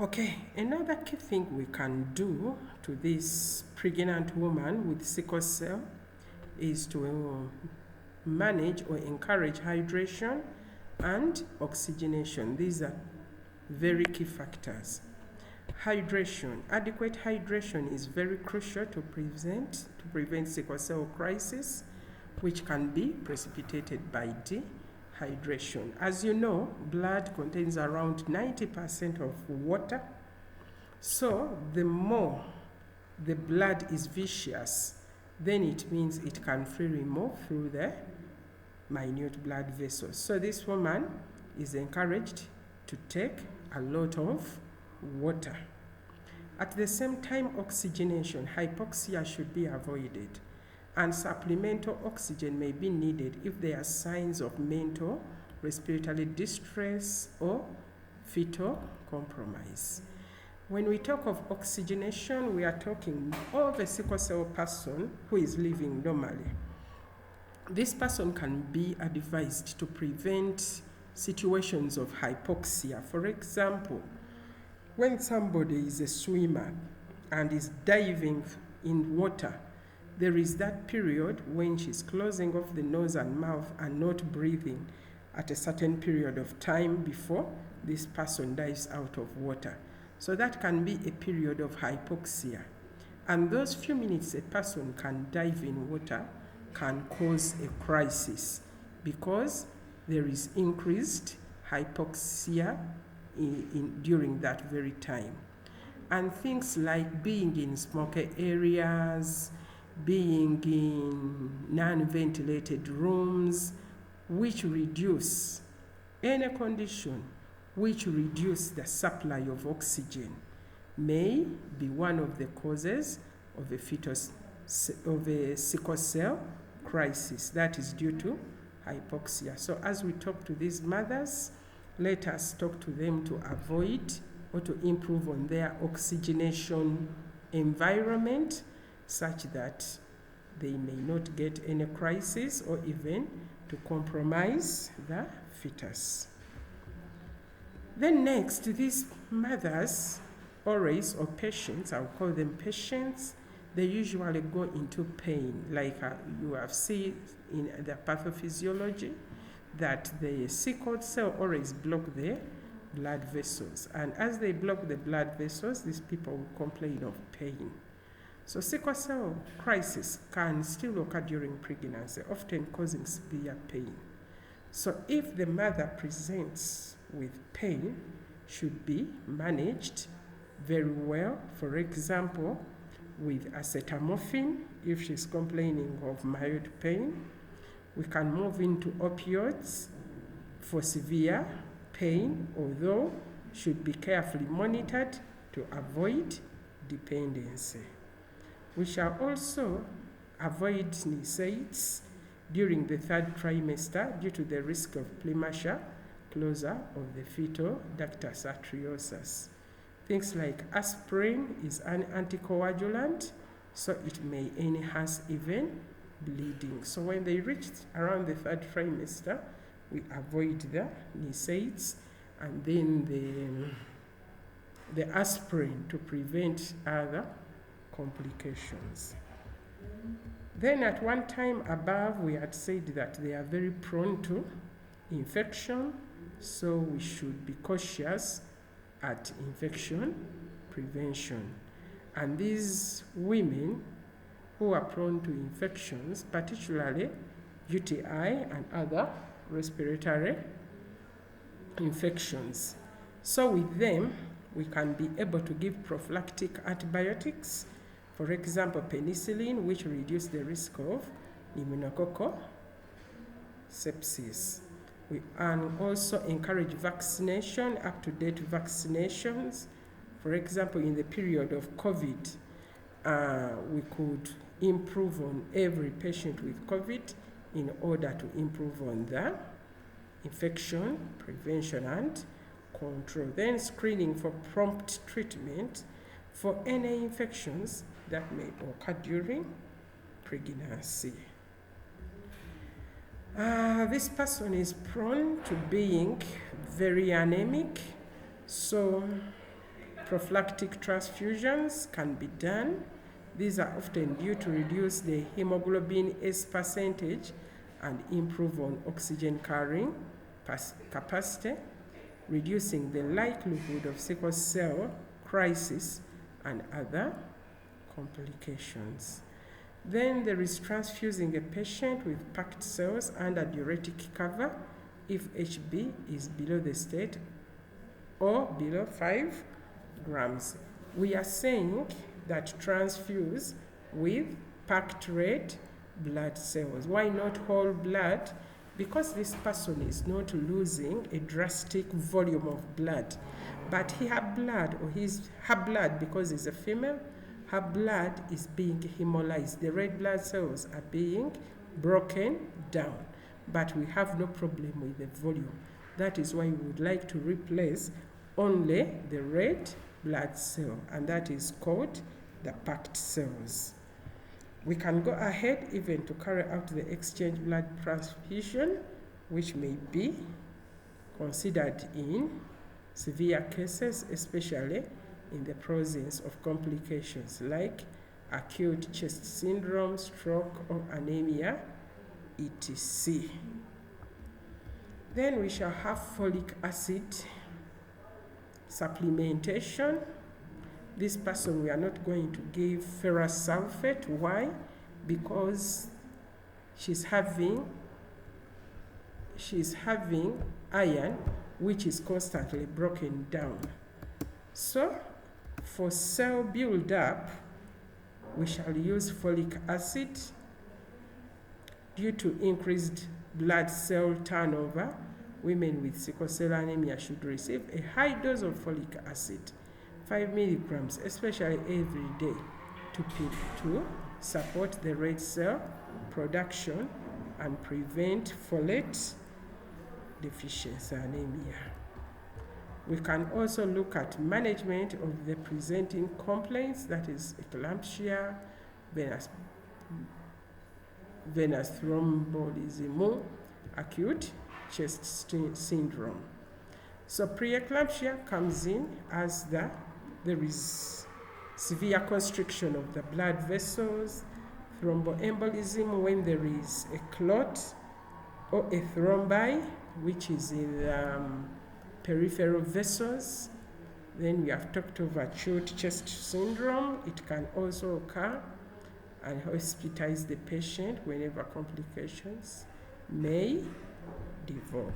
Okay, another key thing we can do to this pregnant woman with sickle cell is to manage or encourage hydration and oxygenation. These are very key factors. Hydration. Adequate hydration is very crucial to prevent sickle cell crisis, which can be precipitated by dehydration. As you know, blood contains around 90% of water. So the more the blood is viscous, then it means it can freely move through the minute blood vessels. So this woman is encouraged to take a lot of water. At the same time, oxygenation, hypoxia should be avoided, and supplemental oxygen may be needed if there are signs of mental, respiratory distress, or fetal compromise. When we talk of oxygenation, we are talking of a sickle cell person who is living normally. This person can be advised to prevent situations of hypoxia. For example, when somebody is a swimmer and is diving in water, there is that period when she's closing off the nose and mouth and not breathing at a certain period of time before this person dives out of water. So that can be a period of hypoxia. And those few minutes a person can dive in water can cause a crisis because there is increased hypoxia during that very time. And things like being in smoky areas, being in non-ventilated rooms, which reduce any condition which reduce the supply of oxygen, may be one of the causes of a sickle cell crisis that is due to hypoxia. So as we talk to these mothers, let us talk to them to avoid or to improve on their oxygenation environment such that they may not get any crisis or even to compromise the fetus. Then next, these mothers always, or patients, I'll call them patients, they usually go into pain, like you have seen in the pathophysiology, that the sickle cell always block the blood vessels. And as they block the blood vessels, these people will complain of pain. So sickle cell crisis can still occur during pregnancy, often causing severe pain. So if the mother presents with pain, should be managed very well. For example, with acetaminophen, if she's complaining of mild pain. We can move into opioids for severe pain, although should be carefully monitored to avoid dependency. We shall also avoid NSAIDs during the third trimester due to the risk of premature closure of the fetal ductus arteriosus. Things like aspirin is an anticoagulant, so it may enhance even bleeding. So when they reach around the third trimester, we avoid the NSAIDs and then the aspirin to prevent other complications. Then at one time above, we had said that they are very prone to infection, so we should be cautious at infection prevention. And these women who are prone to infections, particularly UTI and other respiratory infections. So with them, we can be able to give prophylactic antibiotics, for example, penicillin, which reduces the risk of pneumococcal sepsis. We can also encourage vaccination, up-to-date vaccinations. For example, in the period of COVID, we could improve on every patient with COVID in order to improve on the infection, prevention, and control. Then screening for prompt treatment for any infections that may occur during pregnancy. This person is prone to being very anemic, so Prophylactic transfusions can be done. These are often due to reduce the hemoglobin S percentage and improve on oxygen carrying capacity, reducing the likelihood of sickle cell crisis and other complications. Then there is transfusing a patient with packed cells under diuretic cover if HB is below the state or below 5 grams. We are saying that transfuse with packed red blood cells. Why not whole blood? Because this person is not losing a drastic volume of blood, but her blood, because it's a female, her blood is being hemolyzed. The red blood cells are being broken down, but we have no problem with the volume. That is why we would like to replace only the red blood cell, and that is called the packed cells. We can go ahead even to carry out the exchange blood transfusion, which may be considered in severe cases, especially in the presence of complications like acute chest syndrome, stroke, or anemia, etc. Then we shall have folic acid supplementation. This person, we are not going to give ferrous sulfate. Why? Because she's having iron, which is constantly broken down. So for cell build-up, we shall use folic acid. Due to increased blood cell turnover, women with sickle cell anemia should receive a high dose of folic acid, 5 milligrams, especially every day, to support the red cell production and prevent folate deficiency anemia. We can also look at management of the presenting complaints, that is eclampsia, venous thrombolism, acute chest syndrome. So preeclampsia comes in as there is severe constriction of the blood vessels, thromboembolism when there is a clot or a thrombi, which is in peripheral vessels. Then we have talked of acute chest syndrome. It can also occur, and hospitalize the patient whenever complications may develop.